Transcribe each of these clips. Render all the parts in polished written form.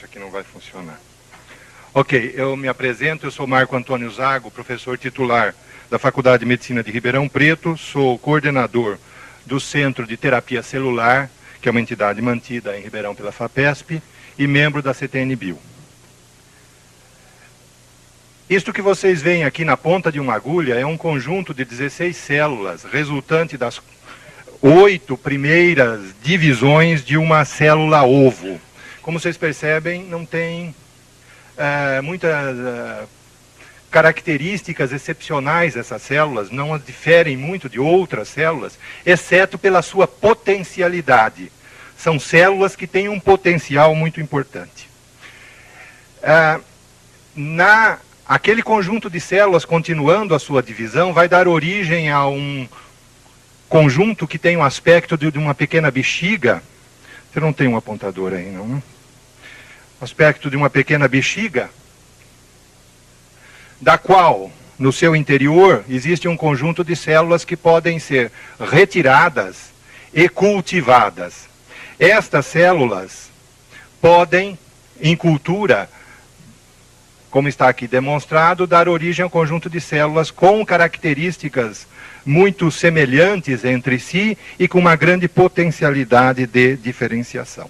Isso aqui não vai funcionar. Ok, eu me apresento, eu sou Marco Antônio Zago, professor titular da Faculdade de Medicina de Ribeirão Preto, sou coordenador do Centro de Terapia Celular, que é uma entidade mantida em Ribeirão pela FAPESP, e membro da CTN-Bio. Isto que vocês veem aqui na ponta de uma agulha é um conjunto de 16 células, resultante das 8 primeiras divisões de uma célula ovo. Como vocês percebem, não tem muitas características excepcionais essas células, não as diferem muito de outras células, exceto pela sua potencialidade. São células que têm um potencial muito importante. Aquele conjunto de células, continuando a sua divisão, vai dar origem a um conjunto que tem um aspecto de uma pequena bexiga. Você não tem um apontador aí, não, né? Aspecto de uma pequena bexiga, da qual, no seu interior, existe um conjunto de células que podem ser retiradas e cultivadas. Estas células podem, em cultura, como está aqui demonstrado, dar origem a um conjunto de células com características muito semelhantes entre si e com uma grande potencialidade de diferenciação.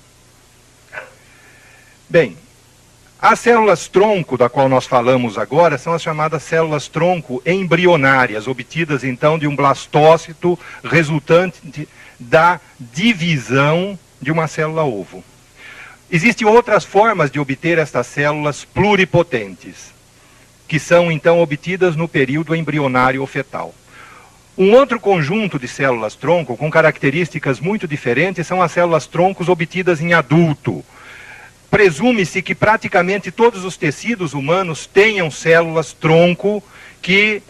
Bem, as células-tronco, da qual nós falamos agora, são as chamadas células-tronco embrionárias, obtidas então de um blastócito resultante da divisão de uma célula-ovo. Existem outras formas de obter estas células pluripotentes, que são então obtidas no período embrionário ou fetal. Um outro conjunto de células-tronco com características muito diferentes são as células-troncos obtidas em adulto. Presume-se que praticamente todos os tecidos humanos tenham células-tronco que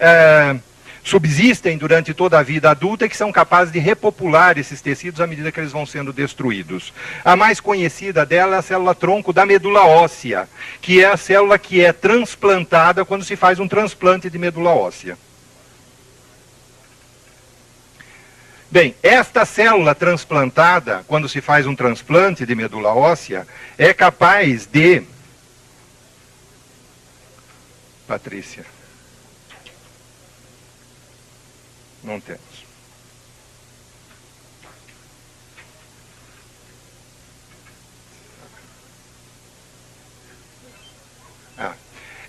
subsistem durante toda a vida adulta e que são capazes de repopular esses tecidos à medida que eles vão sendo destruídos. A mais conhecida dela é a célula-tronco da medula óssea, que é a célula que é transplantada quando se faz um transplante de medula óssea. Bem, esta célula transplantada, quando se faz um transplante de medula óssea, é capaz de... Patrícia. Não temos.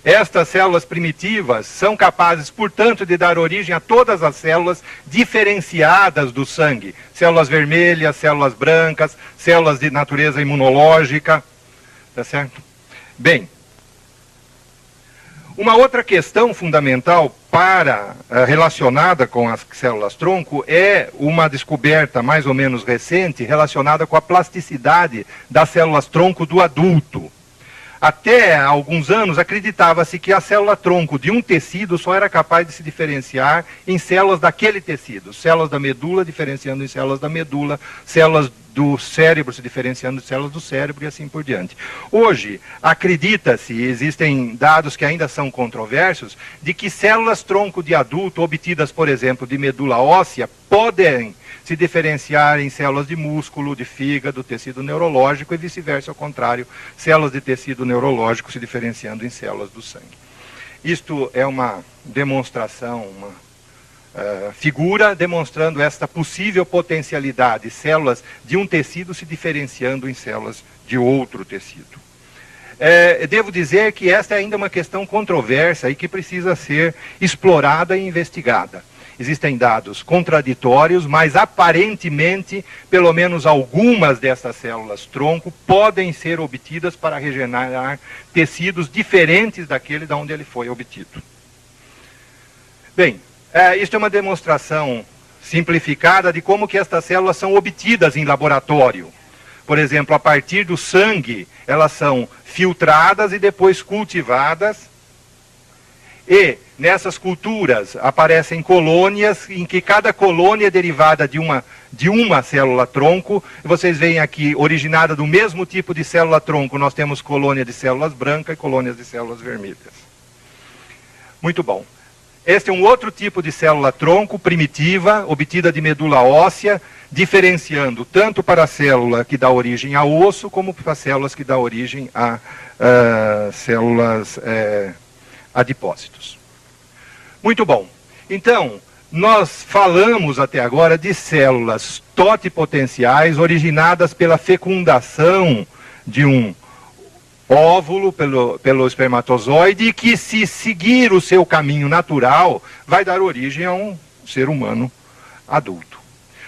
Estas células primitivas são capazes, portanto, de dar origem a todas as células diferenciadas do sangue. Células vermelhas, células brancas, células de natureza imunológica. Tá certo? Bem, uma outra questão fundamental relacionada com as células-tronco é uma descoberta mais ou menos recente relacionada com a plasticidade das células-tronco do adulto. Até há alguns anos, acreditava-se que a célula-tronco de um tecido só era capaz de se diferenciar em células daquele tecido. Células da medula diferenciando em células da medula, células do cérebro se diferenciando de células do cérebro e assim por diante. Hoje, acredita-se, existem dados que ainda são controversos, de que células-tronco de adulto obtidas, por exemplo, de medula óssea, podem se diferenciar em células de músculo, de fígado, tecido neurológico e vice-versa, ao contrário, células de tecido neurológico se diferenciando em células do sangue. Isto é uma demonstração, uma figura demonstrando esta possível potencialidade, células de um tecido se diferenciando em células de outro tecido. Devo dizer que esta é ainda uma questão controversa e que precisa ser explorada e investigada. Existem dados contraditórios, mas aparentemente, pelo menos algumas dessas células-tronco podem ser obtidas para regenerar tecidos diferentes daquele de onde ele foi obtido. Bem, isto é uma demonstração simplificada de como que estas células são obtidas em laboratório. Por exemplo, a partir do sangue, elas são filtradas e depois cultivadas. E nessas culturas aparecem colônias em que cada colônia é derivada de uma célula-tronco. Vocês veem aqui, originada do mesmo tipo de célula-tronco, nós temos colônia de células brancas e colônias de células vermelhas. Muito bom. Este é um outro tipo de célula-tronco primitiva, obtida de medula óssea, diferenciando tanto para a célula que dá origem a osso, como para as células que dá origem a células adipócitos. Muito bom. Então, nós falamos até agora de células totipotenciais originadas pela fecundação de um óvulo pelo espermatozoide e que, se seguir o seu caminho natural, vai dar origem a um ser humano adulto.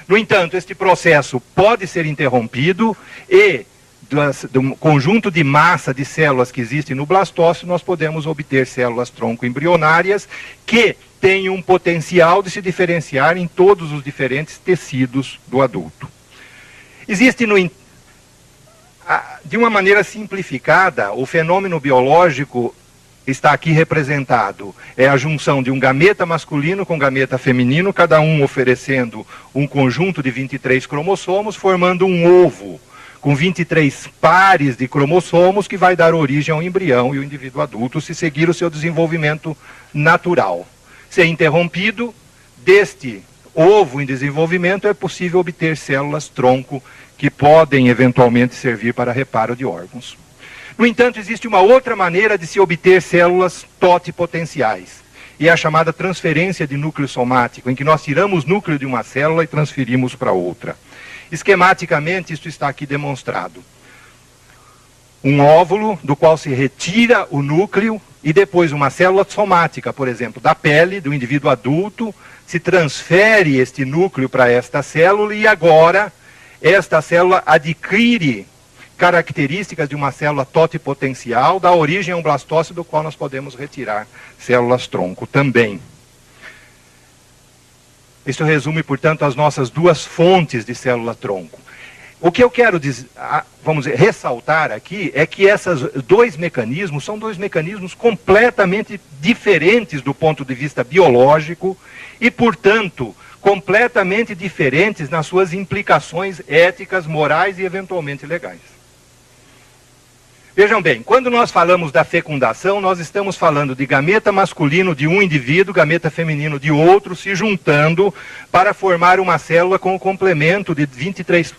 No entanto, este processo pode ser interrompido e do conjunto de massa de células que existe no blastócito, nós podemos obter células tronco embrionárias que têm um potencial de se diferenciar em todos os diferentes tecidos do adulto. Existe, de uma maneira simplificada, o fenômeno biológico está aqui representado. É a junção de um gameta masculino com gameta feminino, cada um oferecendo um conjunto de 23 cromossomos, formando um ovo com 23 pares de cromossomos que vai dar origem ao embrião e o indivíduo adulto, se seguir o seu desenvolvimento natural. Se é interrompido, deste ovo em desenvolvimento é possível obter células tronco que podem eventualmente servir para reparo de órgãos. No entanto, existe uma outra maneira de se obter células totipotenciais, e é a chamada transferência de núcleo somático, em que nós tiramos o núcleo de uma célula e transferimos para outra. Esquematicamente, isso está aqui demonstrado. Um óvulo do qual se retira o núcleo e depois uma célula somática, por exemplo, da pele do indivíduo adulto, se transfere este núcleo para esta célula e agora esta célula adquire características de uma célula totipotencial, dá origem a um blastócito do qual nós podemos retirar células tronco também. Isso resume, portanto, as nossas duas fontes de célula tronco. O que eu quero ressaltar aqui é que esses dois mecanismos são dois mecanismos completamente diferentes do ponto de vista biológico e, portanto, completamente diferentes nas suas implicações éticas, morais e eventualmente legais. Vejam bem, quando nós falamos da fecundação, nós estamos falando de gameta masculino de um indivíduo, gameta feminino de outro, se juntando para formar uma célula com o complemento de 23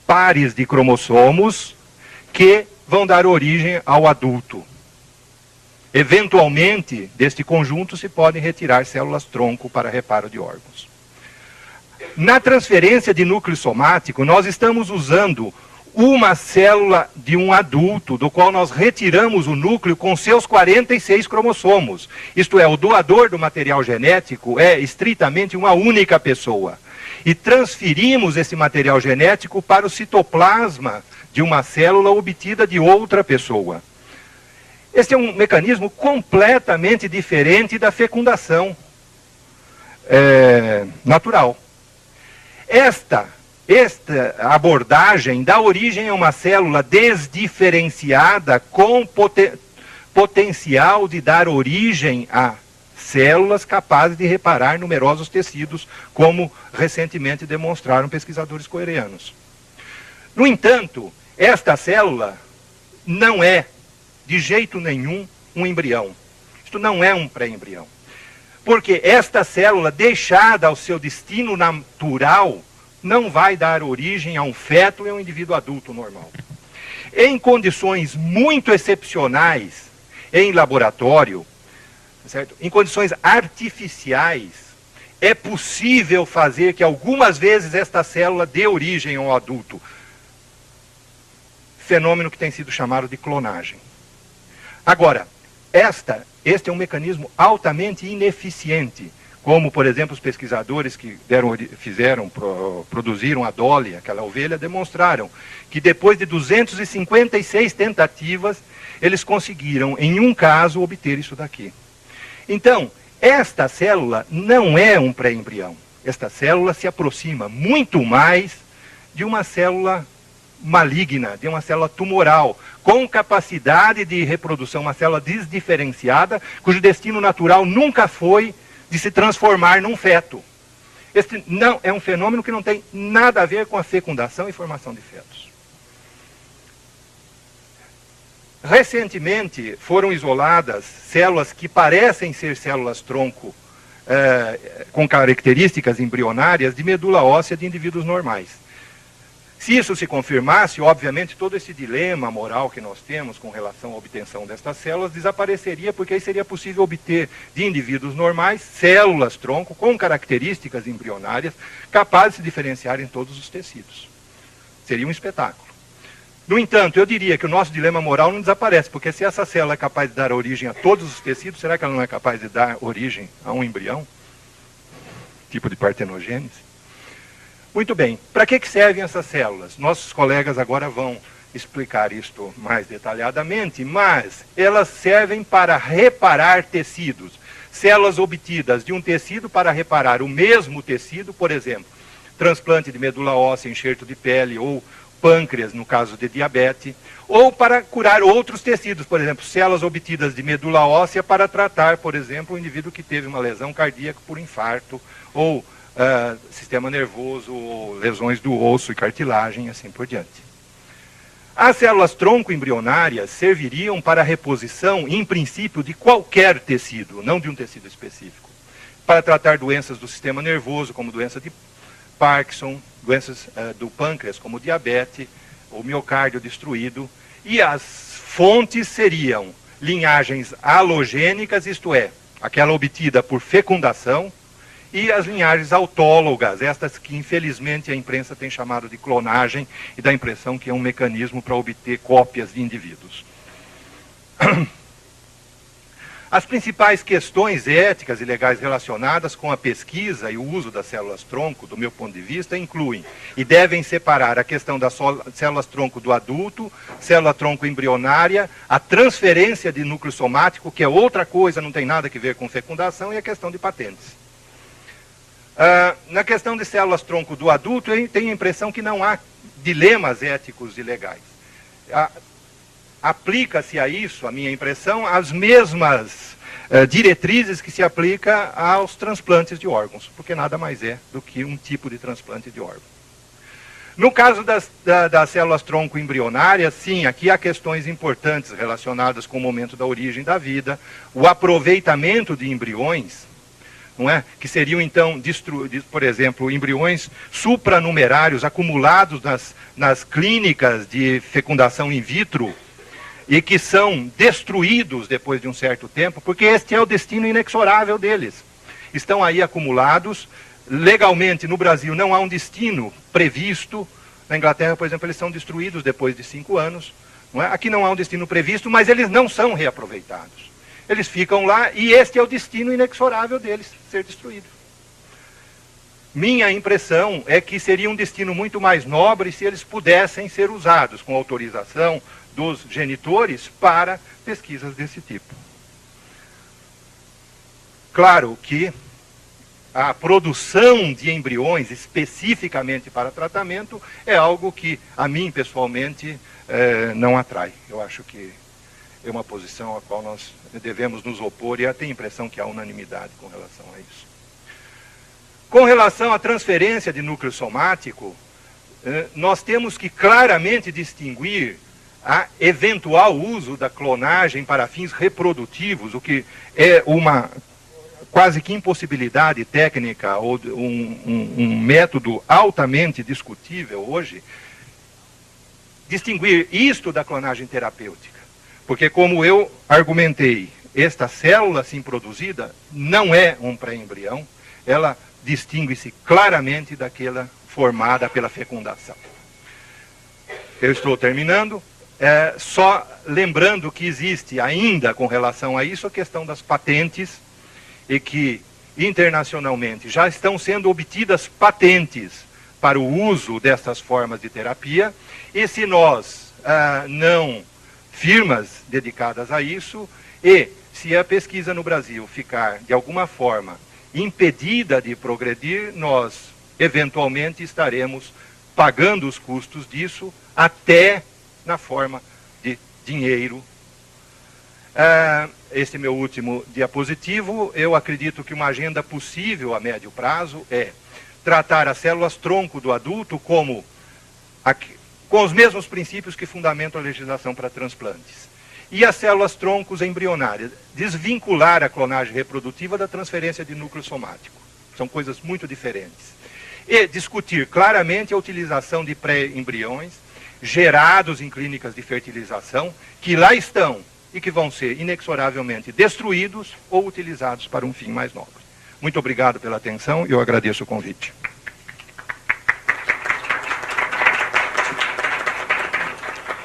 pares de cromossomos que vão dar origem ao adulto. Eventualmente, deste conjunto se podem retirar células tronco para reparo de órgãos. Na transferência de núcleo somático, nós estamos usando uma célula de um adulto, do qual nós retiramos o núcleo com seus 46 cromossomos. Isto é, o doador do material genético é estritamente uma única pessoa. E transferimos esse material genético para o citoplasma de uma célula obtida de outra pessoa. Esse é um mecanismo completamente diferente da fecundação natural. Esta abordagem dá origem a uma célula desdiferenciada com potencial de dar origem a células capazes de reparar numerosos tecidos, como recentemente demonstraram pesquisadores coreanos. No entanto, esta célula não é, de jeito nenhum, um embrião. Isto não é um pré-embrião. Porque esta célula, deixada ao seu destino natural, não vai dar origem a um feto e a um indivíduo adulto normal. Em condições muito excepcionais, em laboratório, certo? Em condições artificiais, é possível fazer que algumas vezes esta célula dê origem ao adulto. Fenômeno que tem sido chamado de clonagem. Agora, este é um mecanismo altamente ineficiente, como, por exemplo, os pesquisadores que produziram a Dolly, aquela ovelha, demonstraram que depois de 256 tentativas, eles conseguiram, em um caso, obter isso daqui. Então, esta célula não é um pré-embrião. Esta célula se aproxima muito mais de uma célula maligna, de uma célula tumoral, com capacidade de reprodução, uma célula desdiferenciada, cujo destino natural nunca foi de se transformar num feto. Este não é um fenômeno que não tem nada a ver com a fecundação e formação de fetos. Recentemente foram isoladas células que parecem ser células tronco com características embrionárias de medula óssea de indivíduos normais. Se isso se confirmasse, obviamente, todo esse dilema moral que nós temos com relação à obtenção destas células desapareceria, porque aí seria possível obter de indivíduos normais células-tronco com características embrionárias capazes de se diferenciar em todos os tecidos. Seria um espetáculo. No entanto, eu diria que o nosso dilema moral não desaparece, porque se essa célula é capaz de dar origem a todos os tecidos, será que ela não é capaz de dar origem a um embrião? Tipo de partenogênese? Muito bem, para que servem essas células? Nossos colegas agora vão explicar isto mais detalhadamente, mas elas servem para reparar tecidos. Células obtidas de um tecido para reparar o mesmo tecido, por exemplo, transplante de medula óssea, enxerto de pele ou pâncreas, no caso de diabetes, ou para curar outros tecidos, por exemplo, células obtidas de medula óssea para tratar, por exemplo, um indivíduo que teve uma lesão cardíaca por infarto, ou sistema nervoso, ou lesões do osso e cartilagem, assim por diante. As células tronco embrionárias serviriam para a reposição, em princípio, de qualquer tecido, não de um tecido específico, para tratar doenças do sistema nervoso, como doença de Parkinson, doenças do pâncreas, como diabetes, ou miocárdio destruído, e as fontes seriam linhagens halogênicas, isto é, aquela obtida por fecundação, e as linhagens autólogas, estas que infelizmente a imprensa tem chamado de clonagem, e dá a impressão que é um mecanismo para obter cópias de indivíduos. As principais questões éticas e legais relacionadas com a pesquisa e o uso das células-tronco, do meu ponto de vista, incluem e devem separar a questão das células-tronco do adulto, célula-tronco embrionária, a transferência de núcleo somático, que é outra coisa, não tem nada a ver com fecundação, e a questão de patentes. Na questão de células-tronco do adulto, eu tenho a impressão que não há dilemas éticos e legais. Aplica-se a isso, a minha impressão, as mesmas diretrizes que se aplica aos transplantes de órgãos, porque nada mais é do que um tipo de transplante de órgão. No caso das células-tronco embrionárias, sim, aqui há questões importantes relacionadas com o momento da origem da vida, o aproveitamento de embriões, não é? Que seriam, então, por exemplo, embriões supranumerários acumulados nas clínicas de fecundação in vitro e que são destruídos depois de um certo tempo, porque este é o destino inexorável deles. Estão aí acumulados. Legalmente, no Brasil, não há um destino previsto. Na Inglaterra, por exemplo, eles são destruídos depois de 5 anos. Não é? Aqui não há um destino previsto, mas eles não são reaproveitados. Eles ficam lá e este é o destino inexorável deles, ser destruído. Minha impressão é que seria um destino muito mais nobre se eles pudessem ser usados com autorização dos genitores para pesquisas desse tipo. Claro que a produção de embriões especificamente para tratamento é algo que a mim pessoalmente não atrai. Eu acho que é uma posição a qual nós devemos nos opor, e eu tenho a impressão que há unanimidade com relação a isso. Com relação à transferência de núcleo somático, nós temos que claramente distinguir a eventual uso da clonagem para fins reprodutivos, o que é uma quase que impossibilidade técnica, ou um método altamente discutível hoje, distinguir isto da clonagem terapêutica. Porque, como eu argumentei, esta célula assim produzida não é um pré-embrião, ela distingue-se claramente daquela formada pela fecundação. Eu estou terminando, só lembrando que existe ainda, com relação a isso, a questão das patentes, e que internacionalmente já estão sendo obtidas patentes para o uso dessas formas de terapia, e se nós não firmas dedicadas a isso, e se a pesquisa no Brasil ficar, de alguma forma, impedida de progredir, nós, eventualmente, estaremos pagando os custos disso, até na forma de dinheiro. Este é meu último diapositivo. Eu acredito que uma agenda possível a médio prazo é tratar as células-tronco do adulto com os mesmos princípios que fundamentam a legislação para transplantes. e as células-troncos embrionárias. Desvincular a clonagem reprodutiva da transferência de núcleo somático. São coisas muito diferentes. E discutir claramente a utilização de pré-embriões gerados em clínicas de fertilização, que lá estão e que vão ser inexoravelmente destruídos ou utilizados para um fim mais nobre. Muito obrigado pela atenção e eu agradeço o convite.